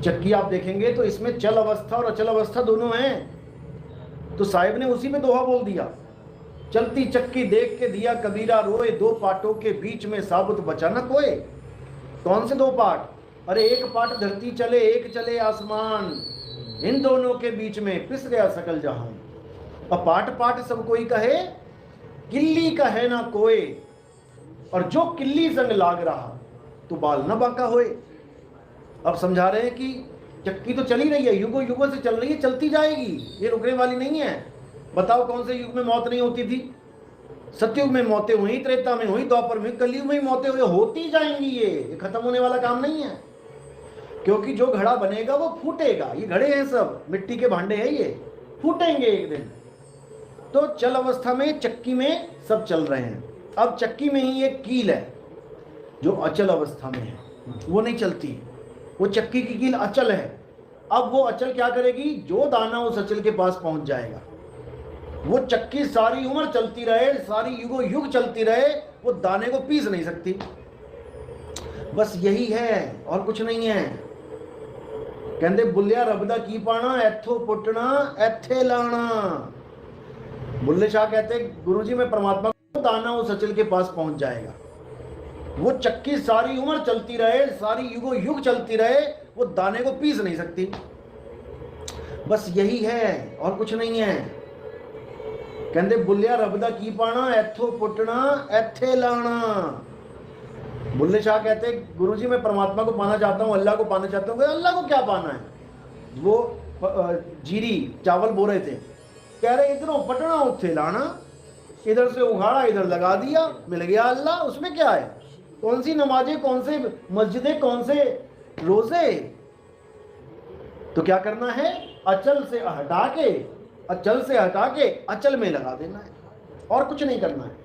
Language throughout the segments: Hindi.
चक्की आप देखेंगे तो इसमें चल अवस्था और अचल अवस्था दोनों हैं। तो साहिब ने उसी में दोहा बोल दिया, चलती चक्की देख के दिया कबीरा रोए, दो पाटों के बीच में साबुत बचा न कोई। कौन से दो पाट? अरे एक पाट धरती चले, एक चले आसमान, इन दोनों के बीच में पिस गया सकल जहान। अब पाट पाट सब कोई कहे, किल्ली कहे ना कोई, और जो किल्ली संग लाग रहा तो बाल न बांका होए। अब समझा रहे हैं कि चक्की तो चली रही है, युगों युगों से चल रही है, चलती जाएगी, ये रुकने वाली नहीं है। बताओ कौन से युग में मौत नहीं होती थी? सतयुग में मौतें हुई, त्रेता में हुई, द्वापर में, कलयुग में ही मौतें हुई, होती जाएंगी। ये खत्म होने वाला काम नहीं है, क्योंकि जो घड़ा बनेगा वो फूटेगा। ये घड़े हैं सब, मिट्टी के भांडे हैं, ये फूटेंगे एक दिन। तो चल अवस्था में चक्की में सब चल रहे हैं। अब चक्की में ही एक कील है जो अचल अवस्था में है, वो नहीं चलती, वो चक्की की कील अचल है। अब वो अचल क्या करेगी? जो दाना उस अचल के पास पहुंच जाएगा, वो चक्की सारी उम्र चलती रहे, सारी युगों युग चलती रहे, वो दाने को पीस नहीं सकती। बस यही है और कुछ नहीं है। कहते बुल्लिया रबदा की पाना, एथो पुटना एथे लाना। बुल्ले शाह कहते गुरुजी में परमात्मा को दाना उस अचल के पास पहुंच जाएगा, वो चक्की सारी उम्र चलती रहे, सारी युगों युग चलती रहे, वो दाने को पीस नहीं सकती। बस यही है और कुछ नहीं है। कहते बुल्लिया रबदा की पाना, एथो पुटना एथे लाना। बुल्ले शाह कहते गुरुजी मैं परमात्मा को पाना चाहता हूँ, अल्लाह को पाना चाहता हूँ। अल्लाह को क्या पाना है? वो जीरी चावल बो रहे थे, कह रहे इधरों पटना उथे लाना, इधर से उखाड़ा इधर लगा दिया, मिल गया अल्लाह। उसमें क्या है? कौन सी नमाजें, कौन से मस्जिदें, कौन से रोजे? तो क्या करना है? अचल से हटा के, अचल से हटा के अचल में लगा देना है, और कुछ नहीं करना है।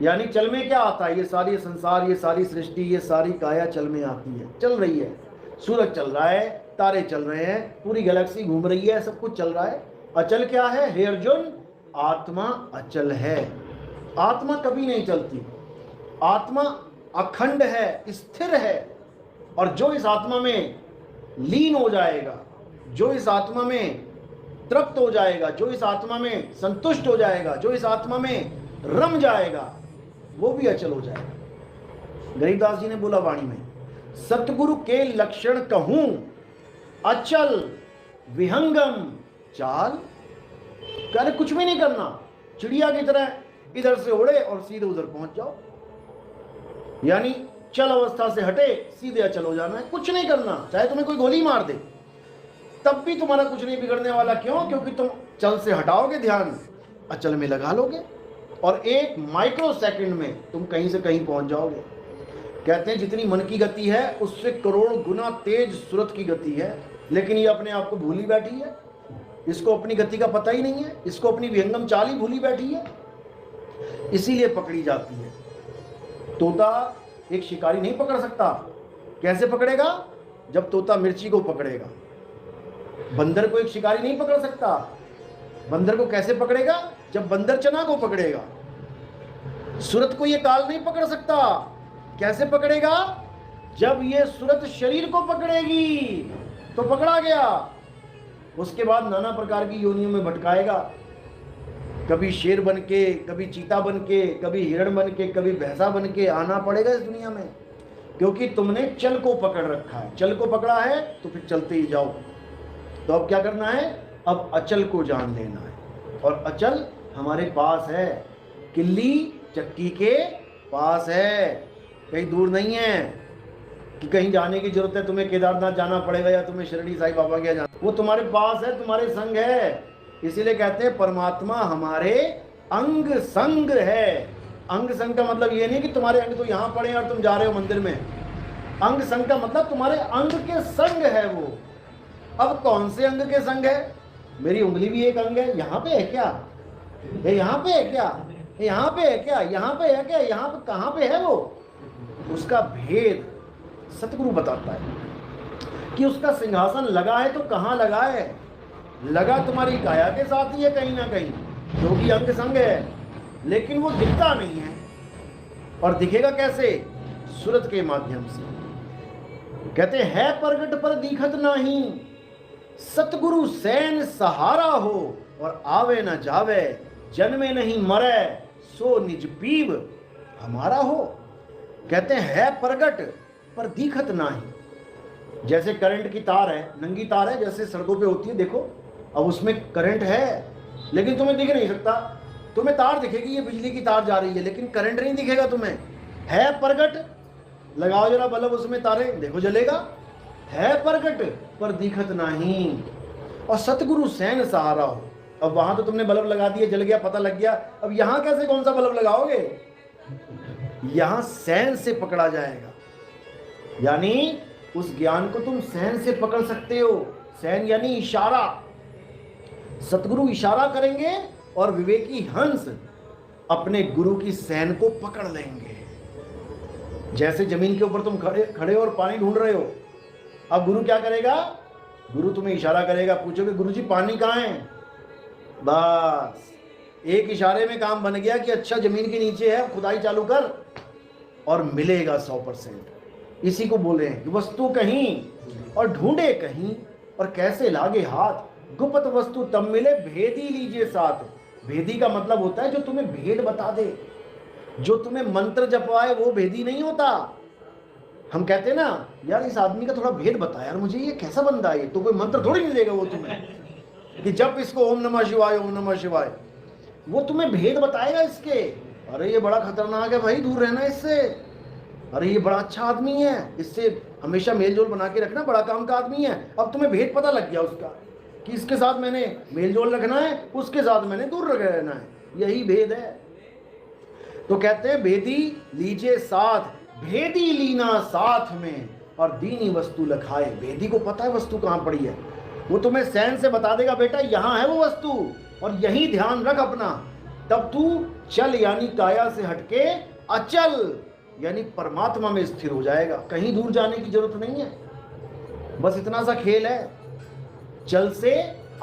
यानी चल में क्या आता है? ये सारी संसार, ये सारी सृष्टि, ये सारी काया चल में आती है, चल रही है। सूरज चल रहा है, तारे चल रहे हैं, पूरी गैलेक्सी घूम रही है, सब कुछ चल रहा है। अचल क्या है? हे अर्जुन, आत्मा अचल है। आत्मा कभी नहीं चलती, आत्मा अखंड है, स्थिर है। और जो इस आत्मा में लीन हो जाएगा, जो इस आत्मा में तृप्त हो जाएगा, जो इस आत्मा में संतुष्ट हो जाएगा, जो इस आत्मा में रम जाएगा, वो भी अचल हो जाएगा। गरीबदास जी ने बोला वाणी में, सतगुरु के लक्षण कहूं, अचल विहंगम चाल। अरे कुछ भी नहीं करना, चिड़िया की तरह इधर से उड़े और सीधे उधर पहुंच जाओ। यानी चल अवस्था से हटे, सीधे अचल हो जाना है, कुछ नहीं करना। चाहे तुम्हें कोई गोली मार दे तब भी तुम्हारा कुछ नहीं बिगड़ने वाला। क्यों? क्योंकि तुम चल से हटाओगे ध्यान, अचल में लगा लोगे, और एक माइक्रो सेकंड में तुम कहीं से कहीं पहुंच जाओगे। कहते हैं जितनी मन की गति है उससे करोड़ गुना तेज सूरत की गति है, लेकिन ये अपने आप को भूली बैठी है, इसको अपनी गति का पता ही नहीं है, इसको अपनी विहंगम चाल ही भूली बैठी है, इसीलिए पकड़ी जाती है। तोता एक शिकारी नहीं पकड़ सकता। कैसे पकड़ेगा? जब तोता मिर्ची को पकड़ेगा। बंदर को एक शिकारी नहीं पकड़ सकता। बंदर को कैसे पकड़ेगा? जब बंदर चना को पकड़ेगा। सूरत को ये काल नहीं पकड़ सकता। कैसे पकड़ेगा? जब ये सूरत शरीर को पकड़ेगी तो पकड़ा गया। उसके बाद नाना प्रकार की योनियों में भटकाएगा, कभी शेर बन के, कभी चीता बन के, कभी हिरण बन के, कभी भैंसा बन के आना पड़ेगा इस दुनिया में, क्योंकि तुमने चल को पकड़ रखा है। चल को पकड़ा है तो फिर चलते ही जाओ। तो अब क्या करना है? अब अचल को जान लेना है, और अचल हमारे पास है, किल्ली चक्की के पास है, कहीं दूर नहीं है कि कहीं जाने की जरूरत है, तुम्हें केदारनाथ जाना पड़ेगा या तुम्हें शिरडी साईं बाबा के जाना। वो तुम्हारे पास है, तुम्हारे संग है। इसीलिए कहते हैं परमात्मा हमारे अंग संग है। अंग संग का मतलब ये नहीं कि तुम्हारे अंग तो यहाँ पड़े और तुम जा रहे हो मंदिर में। अंग संग का मतलब तुम्हारे अंग के संग है वो। अब कौन से अंग के संग है? मेरी उंगली भी एक अंग है। यहाँ पे है क्या? ये यहाँ पे है क्या? यहाँ पे है क्या? यहाँ पे है क्या? यहाँ पे कहाँ पे है वो? उसका भेद सतगुरु बताता है कि उसका सिंहासन लगा है तो कहाँ लगा है? लगा तुम्हारी काया के साथ ही है कहीं ना कहीं, जो कि अंग संग है, लेकिन वो दिखता नहीं है। और दिखेगा कैसे? सूरत के माध्यम से। कहते है प्रगट पर दिखत नाही, सतगुरु सैन सहारा हो, और आवे न जावे जन्मे नहीं मरे, सो निज पीव हमारा हो। कहते है प्रगट पर दिखत नाही, जैसे करंट की तार है, नंगी तार है जैसे सड़कों पे होती है, देखो अब उसमें करंट है लेकिन तुम्हें दिख नहीं सकता, तुम्हें तार दिखेगी ये बिजली की तार जा रही है लेकिन करंट नहीं दिखेगा तुम्हें। है प्रगट, लगाओ जरा बल्ब उसमें तारे, देखो जलेगा। है प्रगट पर दिखत नहीं, और सतगुरु सैन सहारा हो। अब वहां तो तुमने बल्ब लगा दिया, जल गया, पता लग गया, अब यहां कैसे कौन सा बल्ब लगाओगे? यहां सैन से पकड़ा जाएगा, यानी उस ज्ञान को तुम सैन से पकड़ सकते हो। सैन यानी इशारा, सतगुरु इशारा करेंगे और विवेकी हंस अपने गुरु की सैन को पकड़ लेंगे। जैसे जमीन के ऊपर तुम खड़े हो और पानी ढूंढ रहे हो, अब गुरु क्या करेगा? गुरु तुम्हें इशारा करेगा, पूछोगे गुरुजी पानी कहाँ है? बस एक इशारे में काम बन गया कि अच्छा जमीन के नीचे है, खुदाई चालू कर और मिलेगा 100%। इसी को बोले हैं कि वस्तु कहीं और ढूंढे कहीं, और कैसे लागे हाथ, गुप्त वस्तु तब मिले भेदी लीजिए साथ। भेदी का मतलब होता है जो तुम्हें भेद बता दे, जो तुम्हें मंत्र जपवाए वो भेदी नहीं होता। हम कहते हैं ना यार इस आदमी का थोड़ा भेद बता यार मुझे, ये कैसा बंदा है, तो कोई मंत्र थोड़ी नहीं देगा वो तुम्हें कि जब इसको ओम नमः शिवाय ओम नमः शिवाय, वो तुम्हें भेद बताएगा इसके। अरे ये बड़ा खतरनाक है भाई, दूर रहना इससे। अरे ये बड़ा अच्छा आदमी है, इससे हमेशा मेलजोल बना के रखना, बड़ा काम का आदमी है। अब तुम्हें भेद पता लग गया उसका कि इसके साथ मैंने मेलजोल रखना है, उसके साथ मैंने दूर रहना है, यही भेद है। तो कहते हैं भेदी लीजिए साथ, भेदी लीना साथ में, और दीनी वस्तु लखाए। भेदी को पता है वस्तु कहाँ पड़ी है, वो तुम्हें सैन से बता देगा बेटा यहाँ है वो वस्तु और यही ध्यान रख अपना। तब तू चल यानी काया से हटके अचल यानी परमात्मा में स्थिर हो जाएगा। कहीं दूर जाने की जरूरत नहीं है, बस इतना सा खेल है, चल से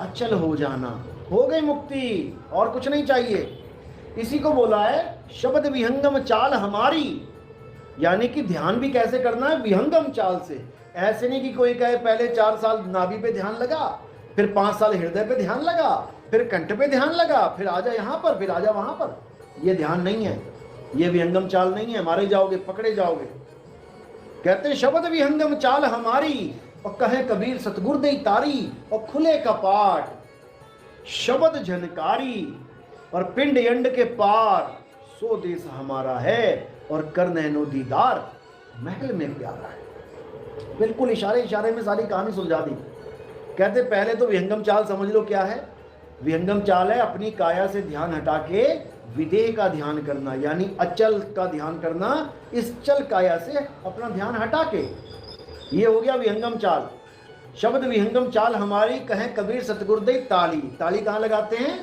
अचल हो जाना, हो गई मुक्ति, और कुछ नहीं चाहिए। इसी को बोला है शब्द विहंगम चाल हमारी, यानी कि ध्यान भी कैसे करना है? विहंगम चाल से। ऐसे नहीं कि कोई कहे पहले 4 साल नाभि पे ध्यान लगा, फिर 5 साल हृदय पे ध्यान लगा, फिर कंठ पे ध्यान लगा, फिर आजा यहाँ पर, फिर आजा वहां पर। ये ध्यान नहीं है, ये विहंगम चाल नहीं है, मारे जाओगे, पकड़े जाओगे। कहते शब्द विहंगम चाल हमारी, और कहे कबीर सतगुर दे तारी, और खुले कपाट शब्द झनकारी, और पिंड यंड के पार सो देश हमारा है, और कर नैनो दीदार महल में प्यारा है। बिल्कुल इशारे इशारे में सारी कहानी सुलझा दी। कहते पहले तो विहंगम चाल समझ लो क्या है। विहंगम चाल है अपनी काया से ध्यान हटा के विदेह का ध्यान करना, यानी अचल का ध्यान करना, इस चल काया से अपना ध्यान हटा के। ये हो गया विहंगम चाल। शब्द विहंगम चाल हमारी, कहें कबीर सतगुर दे ताली। ताली कहाँ लगाते हैं?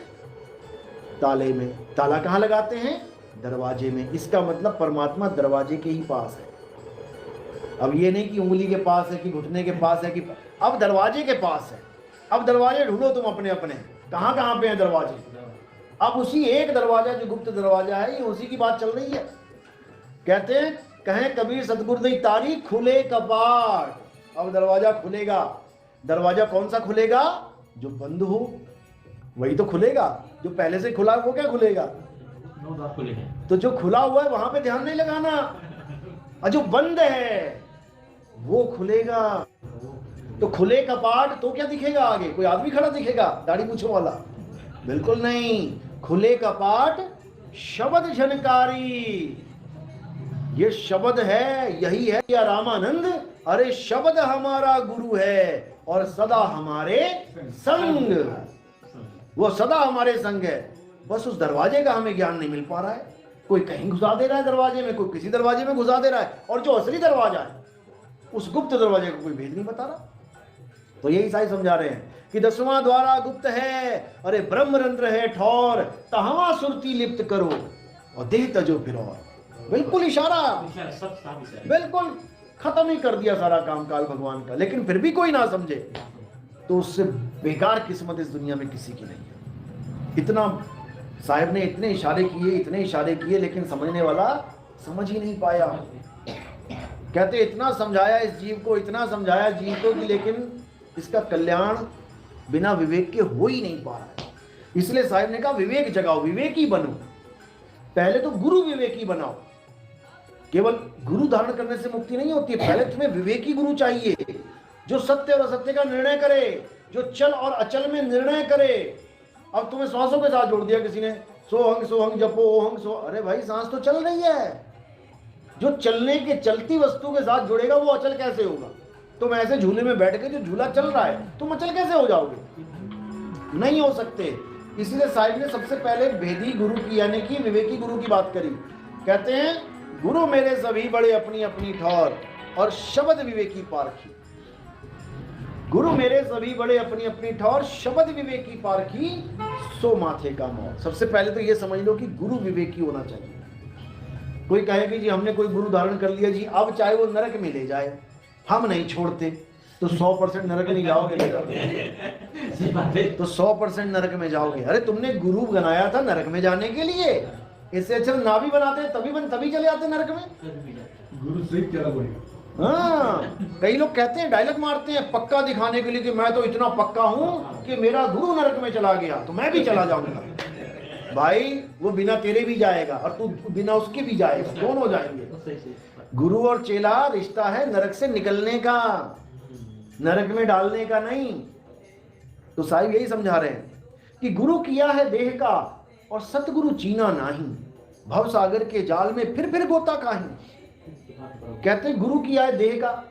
ताले में। ताला कहाँ लगाते हैं? दरवाजे में। इसका मतलब परमात्मा दरवाजे के ही पास है। अब ये नहीं कि उंगली के पास है कि घुटने के पास है, कि अब दरवाजे के पास है। अब दरवाजे ढूंढो तुम अपने अपने, कहाँ कहाँ पे हैं दरवाजे। अब उसी एक दरवाजा जो गुप्त दरवाजा है, ये उसी की बात चल रही है। कहते हैं कहें कबीर सतगुर दे तारी, खुले कपाट। अब दरवाजा खुलेगा। दरवाजा कौन सा खुलेगा? जो बंद हो वही तो खुलेगा। जो पहले से खुला वो क्या खुलेगा? तो जो खुला हुआ है वहां पे ध्यान नहीं लगाना, और जो बंद है वो खुलेगा। तो खुले कपाट तो क्या दिखेगा आगे? कोई आदमी खड़ा दिखेगा दाढ़ी मूंछों वाला? बिल्कुल नहीं। खुले कपाट शब्द झनकारी। ये शब्द है, यही है या रामानंद। अरे शब्द हमारा गुरु है और सदा हमारे संग, वो सदा हमारे संग है। बस उस दरवाजे का हमें ज्ञान नहीं मिल पा रहा है। कोई कहीं घुसा दे रहा है दरवाजे में, कोई किसी दरवाजे में घुसा दे रहा है, और जो असली दरवाजा है उस गुप्त दरवाजे को कोई भेद नहीं बता रहा। तो यही साई समझा रहे हैं कि 10वां द्वारा गुप्त है, अरे ब्रह्मरंध्र है ठौर, तहवा सुरती लिप्त करो और देह तजो फिर। और बिल्कुल इशारा, बिल्कुल खत्म ही कर दिया सारा काम काल भगवान का। लेकिन फिर भी कोई ना समझे तो उससे बेकार किस्मत इस दुनिया में किसी की नहीं है। इतना साहिब ने इतने इशारे किए, इतने इशारे किए, लेकिन समझने वाला समझ ही नहीं पाया। कहते इतना समझाया इस जीव को, इतना समझाया जीव को कि लेकिन इसका कल्याण बिना विवेक के हो ही नहीं पा रहा है। इसलिए साहिब ने कहा विवेक जगाओ, विवेकी बनो। पहले तो गुरु विवेकी बनाओ। केवल गुरु धारण करने से मुक्ति नहीं होती है, पहले तुम्हें विवेकी गुरु चाहिए, जो सत्य और असत्य का निर्णय करे, जो चल और अचल में निर्णय करे। अब तुम्हें श्वासों के साथ जोड़ दिया किसी ने, सोहंग जपो ओहंग सो। अरे भाई सांस तो चल रही है। जो चलने के चलती वस्तु के साथ जुड़ेगा वो अचल कैसे होगा? तुम ऐसे झूले में बैठ के, जो झूला चल रहा है, तुम अचल कैसे हो जाओगे? नहीं हो सकते। इसलिए साहिब ने सबसे पहले भेदी गुरु की यानी कि विवेकी गुरु की बात करी। कहते हैं गुरु मेरे सभी बड़े अपनी अपनी ठौर और शब्द विवेकी पारखी। गुरु मेरे सभी बड़े अपनी अपनी ठौर, शब्द विवेकी पारखी, सो माथे का मोर। सबसे पहले तो ये समझ लो कि गुरु विवेकी होना चाहिए। कोई कहे कि जी हमने कोई गुरु धारण कर लिया जी, अब चाहे वो नरक में ले जाए, हम नहीं छोड़ते, तो 100% नरक नहीं जाओगे। तो 100% नरक में जाओगे। अरे तुमने गुरु बनाया था नरक में जाने के लिए, इससे अच्छा ना भी बनाते तभी चले आते नरक में। गुरु से क्या बोलेगा? हाँ, कई लोग कहते हैं, डायलॉग मारते हैं पक्का दिखाने के लिए कि मैं तो इतना पक्का हूं कि मेरा गुरु नरक में चला गया तो मैं भी चला जाऊंगा। भाई वो बिना तेरे भी जाएगा और तू बिना उसके भी जाएगा, दोनों जाएंगे। गुरु और चेला रिश्ता है नरक से निकलने का, नरक में डालने का नहीं। तो साहिब यही समझा रहे हैं कि गुरु किया है देह का और सतगुरु चीना नहीं, भव सागर के जाल में फिर गोता काहीं। कहते हैं गुरु किया है देह का।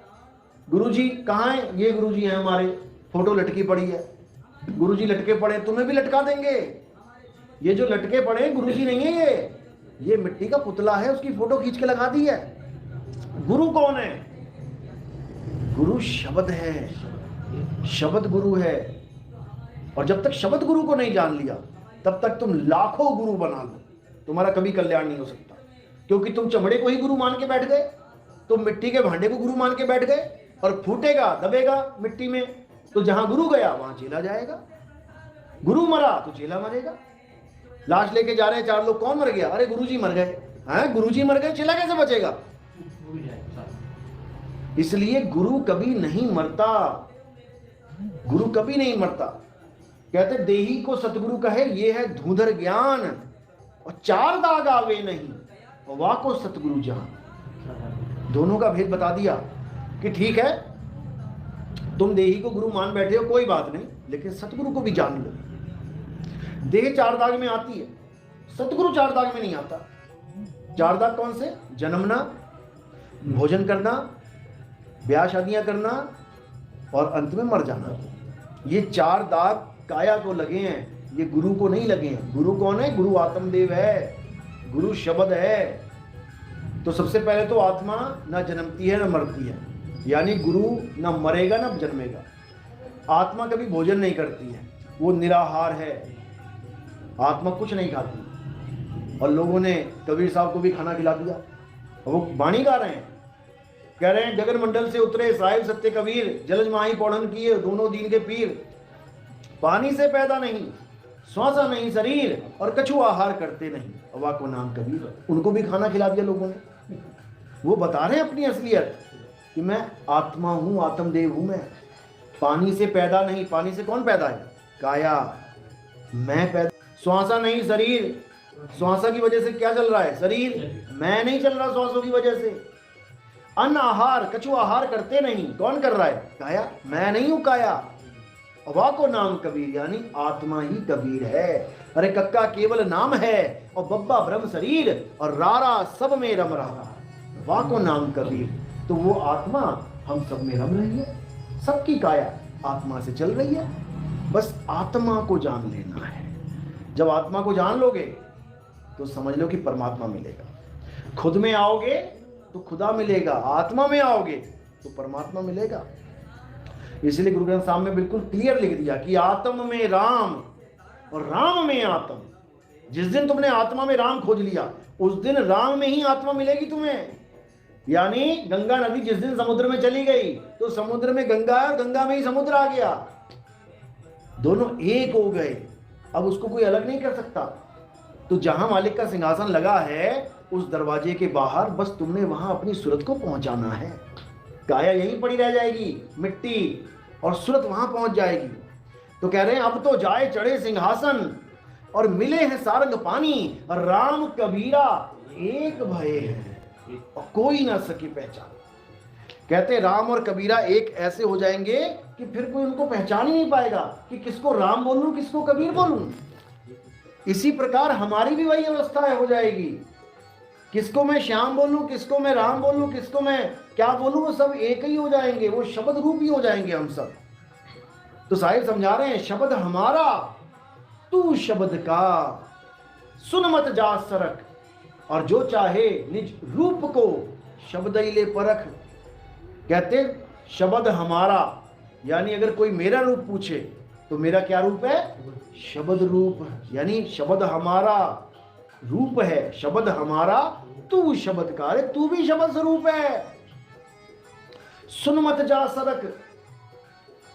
गुरुजी कहाँ है? ये गुरुजी हैं हमारे, फोटो लटकी पड़ी है। गुरुजी लटके पड़े, तुम्हें भी लटका देंगे। ये जो लटके पड़े गुरुजी नहीं है, ये मिट्टी का पुतला है, उसकी फोटो खींच के लगा दी है। गुरु कौन है? गुरु शब्द है, शब्द गुरु है। और जब तक शब्द गुरु को नहीं जान लिया तब तक तुम लाखों गुरु बना लो, तुम्हारा कभी कल्याण नहीं हो सकता। क्योंकि तुम चमड़े को ही गुरु मान के बैठ गए, तुम मिट्टी के भांडे को गुरु मान के बैठ गए, और फूटेगा दबेगा मिट्टी में, तो जहां गुरु गया वहां चेला जाएगा। गुरु मरा तो चेला मरेगा। लाश लेके जा रहे हैं 4 लोग, कौन मर गया? अरे गुरुजी मर गए। हैं, गुरुजी मर गए, चेला कैसे बचेगा? इसलिए गुरु कभी नहीं मरता, गुरु कभी नहीं मरता। कहते देही को सतगुरु कहे, ये है धूधर ज्ञान, और 4 दाग आवे नहीं, और वाह को सतगुरु जान। दोनों का भेद बता दिया कि ठीक है तुम देही को गुरु मान बैठे हो, कोई बात नहीं, लेकिन सतगुरु को भी जान लो। देह 4 दाग में आती है, सतगुरु 4 दाग में नहीं आता। 4 दाग कौन से? जन्मना, भोजन करना, ब्याह शादियां करना, और अंत में मर जाना। ये 4 दाग काया को लगे हैं, ये गुरु को नहीं लगे हैं। गुरु कौन है? गुरु आत्मदेव है, गुरु शब्द है। तो सबसे पहले तो आत्मा ना जन्मती है ना मरती है, यानी गुरु ना मरेगा ना जन्मेगा। आत्मा कभी भोजन नहीं करती है, वो निराहार है, आत्मा कुछ नहीं खाती। और लोगों ने कबीर साहब को भी खाना खिला दिया, वो वाणी गा रहे हैं, कह रहे हैं गगन मंडल से उतरे साहिब सत्य कबीर, जलज माही पौड़न किए दोनों दीन के पीर। पानी से पैदा नहीं, श्वासा नहीं शरीर, और कछु आहार करते नहीं, अवा को नाम कबीर। उनको भी खाना खिला दिया लोगों ने। वो बता रहे हैं अपनी असलियत कि मैं आत्मा हूं, आत्मदेव हूं मैं। पानी से पैदा नहीं, पानी से कौन पैदा है? काया, मैं पैदा। श्वासा नहीं शरीर, श्वासा की वजह से क्या चल रहा है? शरीर। मैं नहीं चल रहा श्वासों की वजह से। अन्न आहार, कछु आहार करते नहीं, कौन कर रहा है? काया, मैं नहीं हूं काया। अवा को नाम कबीर, यानी आत्मा ही कबीर है। अरे कक्का केवल नाम है, और बब्बा ब्रह्म शरीर, और रारा सब में रम रहा। वा को नाम कबीर, तो वो आत्मा हम सब में रम रही है, सबकी काया आत्मा से चल रही है। बस आत्मा को जान लेना है। जब आत्मा को जान लोगे तो समझ लो कि परमात्मा मिलेगा। खुद में आओगे तो खुदा मिलेगा, आत्मा में आओगे तो परमात्मा मिलेगा। इसलिए गुरु ग्रंथ साहब में बिल्कुल क्लियर लिख दिया कि आत्म में राम और राम में आत्म। जिस दिन तुमने आत्मा में राम खोज लिया, उस दिन राम में ही आत्मा मिलेगी तुम्हें। यानी गंगा नदी जिस दिन समुद्र में चली गई तो समुद्र में गंगा है और गंगा में ही समुद्र आ गया, दोनों एक हो गए। अब उसको कोई अलग नहीं कर सकता। तो जहां मालिक का सिंहासन लगा है उस दरवाजे के बाहर बस तुमने वहां अपनी सूरत को पहुंचाना है। काया यहीं पड़ी रह जाएगी मिट्टी, और सूरत वहां पहुंच जाएगी। तो कह रहे हैं अब तो जाए चढ़े सिंहासन और मिले हैं सारंग पानी, राम कबीरा एक भये हैं और कोई ना सके पहचान। कहते राम और कबीरा एक ऐसे हो जाएंगे कि फिर कोई उनको पहचान ही नहीं पाएगा कि किसको राम बोलूं किसको कबीर बोलूं। इसी प्रकार हमारी भी वही अवस्था हो जाएगी, किसको मैं श्याम बोलूं किसको मैं राम बोलूं किसको मैं क्या बोलूं, वो सब एक ही हो जाएंगे, वो शब्द रूप ही हो जाएंगे हम सब। तो साहिब समझा रहे हैं शब्द हमारा तू शब्द का, सुन मत जा सरक, और जो चाहे निज रूप को शब्द ही ले परख। कहते शब्द हमारा, यानी अगर कोई मेरा रूप पूछे तो मेरा क्या रूप है, शब्द रूप, यानी शब्द हमारा रूप है, शब्द हमारा तू शब्द का, अरे तू भी शब्द स्वरूप है। सुन मत जा सरक,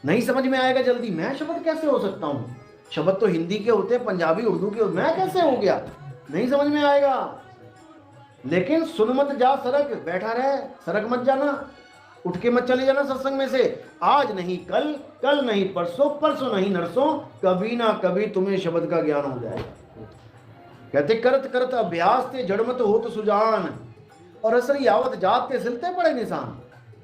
नहीं समझ में आएगा जल्दी, मैं शब्द कैसे हो सकता हूं, शब्द तो हिंदी के होते हैं, पंजाबी उर्दू के, मैं कैसे हो गया, नहीं समझ में आएगा। लेकिन सुन मत जा सरक, बैठा रहे, सरक मत जाना, उठ के मत चले जाना सत्संग में से, आज नहीं कल, कल नहीं परसों, परसों नहीं नरसों, कभी ना कभी तुम्हें शब्द का ज्ञान हो जाएगा। कहते करत करत अभ्यास ते जड़मत हो तो सुजान, और असर यावत जात ते सिलते पड़े निशान।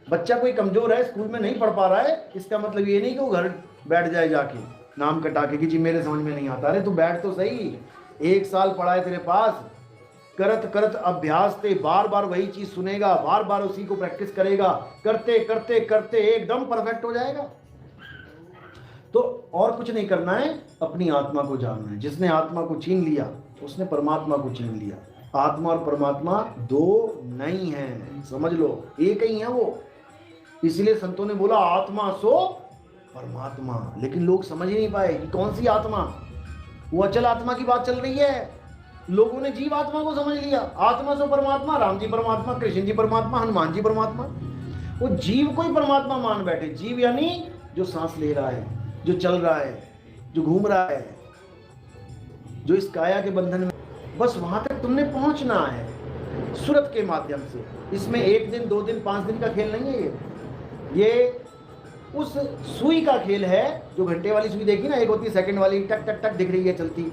बच्चा कोई कमजोर है, स्कूल में नहीं पढ़ पा रहा है, इसका मतलब ये नहीं कि वो घर बैठ जाए जाके नाम कटा के कि जी मेरे समझ में नहीं आता। अरे तू बैठ तो सही, 1 साल पढ़ा है तेरे पास, करत करत अभ्यास ते बार बार वही चीज सुनेगा, बार बार उसी को प्रैक्टिस करेगा, करते करते करते एकदम परफेक्ट हो जाएगा। तो और कुछ नहीं करना है, अपनी आत्मा को जानना है। जिसने आत्मा को छीन लिया उसने परमात्मा को छीन लिया। आत्मा और परमात्मा दो नहीं है, समझ लो एक ही है वो। इसलिए संतों ने बोला आत्मा सो परमात्मा, लेकिन लोग समझ ही नहीं पाए कि कौन सी आत्मा, वो अचल आत्मा की बात चल रही है। लोगों ने जीव आत्मा को समझ लिया, आत्मा सो परमात्मा, राम जी परमात्मा, कृष्ण जी परमात्मा, हनुमान जी परमात्मा। वो जीव को ही परमात्मा मान बैठे। जीव यानी जो सांस ले रहा है, जो चल रहा है, जो घूम रहा है, जो इस काया के बंधन में, बस वहां तक तुमने पहुंचना है सूरत के माध्यम से। इसमें 1 दिन 2 दिन 5 दिन का खेल नहीं है, ये उस सुई का खेल है। जो घंटे वाली सुई देखी ना, एक होती है सेकंड वाली, टक टक टक दिख रही है चलती,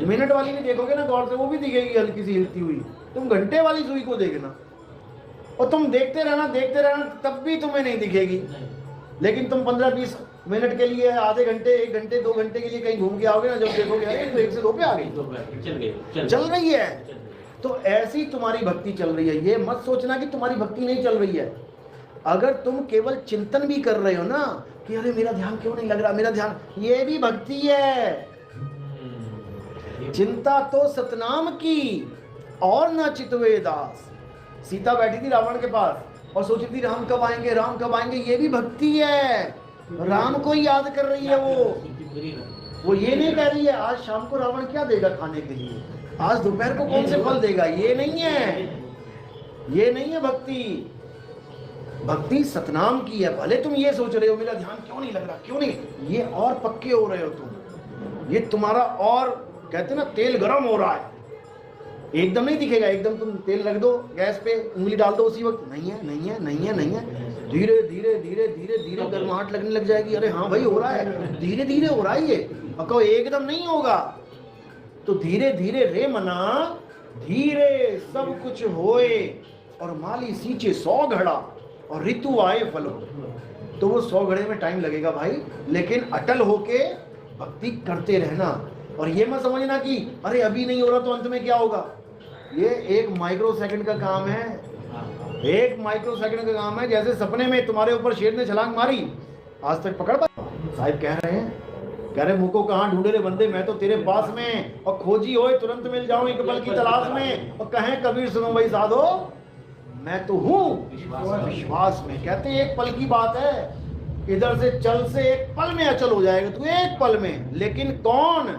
मिनट वाली भी देखोगे ना गौर से, वो भी दिखेगी हल्की सी हिलती हुई। तुम घंटे वाली सुई को देखना और तुम देखते रहना, तब भी तुम्हें नहीं दिखेगी। लेकिन तुम 15-20 मिनट के लिए, आधे घंटे, 1 घंटे 2 घंटे के लिए कहीं घूम के आओगे ना, जब देखोगे अरे तो 1 से 2 पे आ गई, चल रही है। तो ऐसी तुम्हारी भक्ति चल रही है। ये मत सोचना कि तुम्हारी भक्ति नहीं चल रही है। अगर तुम केवल चिंतन भी कर रहे हो ना कि अरे मेरा ध्यान क्यों नहीं लग रहा, मेरा ध्यान, ये भी भक्ति है। चिंता तो सतनाम की और न चितवे दास। सीता बैठी थी रावण के पास और सोच रही थी राम कब आएंगे, राम कब आएंगे, ये भी भक्ति है। राम को ही याद कर रही है वो ये नहीं कह रही है आज शाम को रावण क्या देगा खाने के लिए, आज दोपहर को कौन से फल देगा, ये नहीं है, ये नहीं है भक्ति। भक्ति सतनाम की है। भले तुम ये सोच रहे हो मेरा ध्यान क्यों नहीं लग रहा, क्यों नहीं, ये और पक्के हो रहे हो तुम, ये तुम्हारा और कहते ना तेल गर्म हो रहा है। एकदम नहीं दिखेगा, एकदम तुम तेल रख दो गैस पे, उंगली डाल दो उसी वक्त, नहीं है नहीं है नहीं है नहीं है, धीरे धीरे धीरे धीरे धीरे गर्माहट लगने लग जाएगी। अरे हाँ भाई हो रहा है, धीरे धीरे हो रहा है ये, और एकदम नहीं होगा। तो धीरे धीरे रे मना, धीरे सब कुछ होए, और माली सींचे 100 घड़ा, और ऋतु आए फलो। तो वो 100 घड़े में टाइम लगेगा भाई, लेकिन अटल होके भक्ति करते रहना। और ये मत समझना कि अरे अभी नहीं हो रहा तो अंत में क्या होगा। ये 1 माइक्रो सेकंड का काम है, 1 माइक्रो सेकंड का काम है। जैसे सपने में तुम्हारे ऊपर शेर ने छलांग मारी, आज तक पकड़ पाए। साहिब कह रहे हैं, कह रहे मुझको कहाँ ढूंढे रे बंदे, मैं तो तेरे पास में, और खोजी होए तुरंत मिल जाऊं एक पल की तलाश में। और कहें कबीर सुनो भाई साधो, मैं तो हूं विश्वास में। कहते हैं 1 पल की बात है, इधर से चल से 1 पल में अचल हो जाएगा तू, 1 पल में। लेकिन कौन,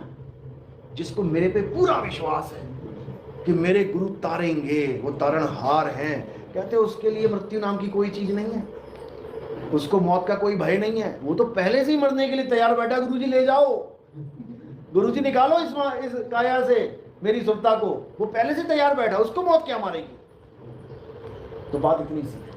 जिसको मेरे पे पूरा विश्वास है कि मेरे गुरु तारेंगे, वो तारणहार हैं। कहते हैं उसके लिए मृत्यु नाम की कोई चीज नहीं है, उसको मौत का कोई भय नहीं है। वो तो पहले से ही मरने के लिए तैयार बैठा, गुरुजी ले जाओ, गुरुजी निकालो इस काया से, मेरी सुरता को, वो पहले से तैयार बैठा, उसको मौत क्या मारेगी। तो बात इतनी सी है।